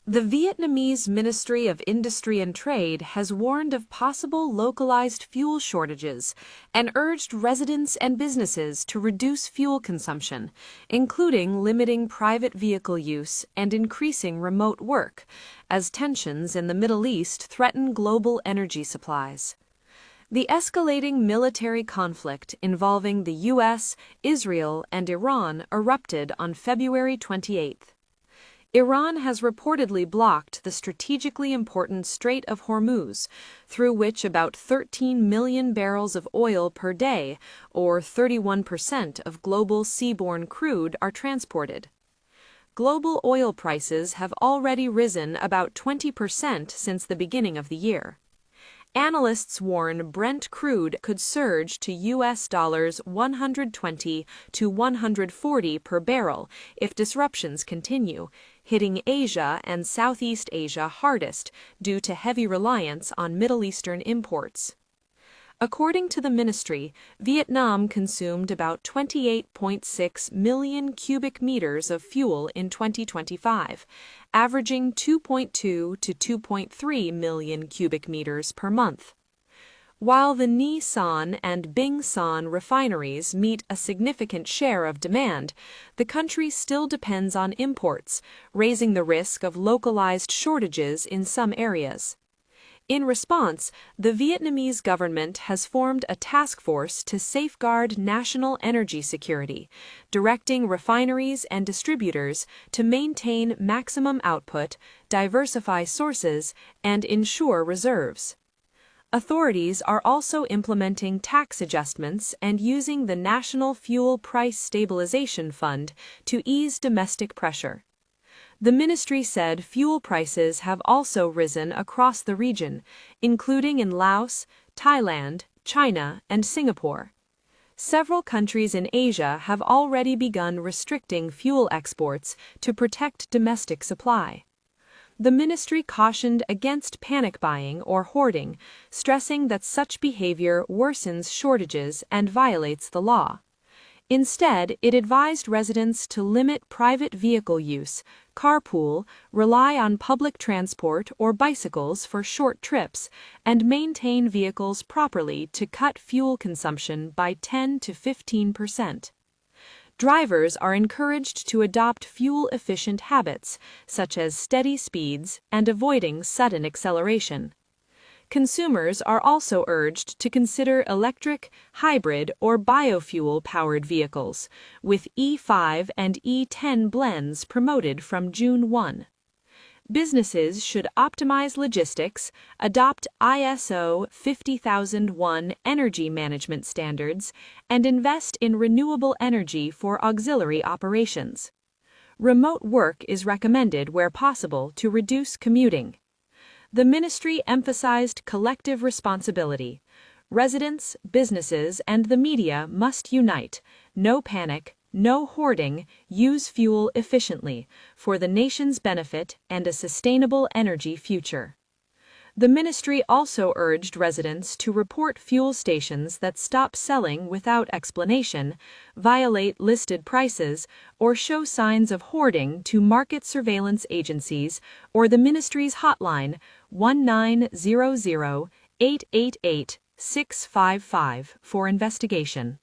The Vietnamese Ministry of Industry and Trade has warned of possible localized fuel shortages and urged residents and businesses to reduce fuel consumption, including limiting private vehicle use and increasing remote work, as tensions in the Middle East threaten global energy supplies. The escalating military conflict involving the U.S., Israel, and Iran erupted on February 28. Iran has reportedly blocked the strategically important Strait of Hormuz, through which about 13 million barrels of oil per day, or 31% of global seaborne crude, are transported. Global oil prices have already risen about 20% since the beginning of the year. Analysts warn Brent crude could surge to US dollars 120 to 140 per barrel if disruptions continue, hitting Asia and Southeast Asia hardest due to heavy reliance on Middle Eastern imports. According to the ministry, Vietnam consumed about 28.6 million cubic meters of fuel in 2025, averaging 2.2 to 2.3 million cubic meters per month. While the Nhi Son and Binh Son refineries meet a significant share of demand, the country still depends on imports, raising the risk of localized shortages in some areas. In response, the Vietnamese government has formed a task force to safeguard national energy security, directing refineries and distributors to maintain maximum output, diversify sources, and ensure reserves. Authorities are also implementing tax adjustments and using the National Fuel Price Stabilization Fund to ease domestic pressure. The ministry said fuel prices have also risen across the region, including in Laos, Thailand, China, and Singapore. Several countries in Asia have already begun restricting fuel exports to protect domestic supply. The ministry cautioned against panic buying or hoarding, stressing that such behavior worsens shortages and violates the law. Instead, it advised residents to limit private vehicle use, carpool, rely on public transport or bicycles for short trips, and maintain vehicles properly to cut fuel consumption by 10 to 15%. Drivers are encouraged to adopt fuel-efficient habits, such as steady speeds and avoiding sudden acceleration. Consumers are also urged to consider electric, hybrid, or biofuel-powered vehicles, with E5 and E10 blends promoted from June 1. Businesses should optimize logistics, adopt ISO 50001 energy management standards, and invest in renewable energy for auxiliary operations. Remote work is recommended where possible to reduce commuting. The ministry emphasized collective responsibility. Residents, businesses, and the media must unite. No panic, no hoarding, use fuel efficiently for the nation's benefit and a sustainable energy future. The ministry also urged residents to report fuel stations that stop selling without explanation, violate listed prices, or show signs of hoarding to market surveillance agencies or the ministry's hotline 1900 888 655 for investigation.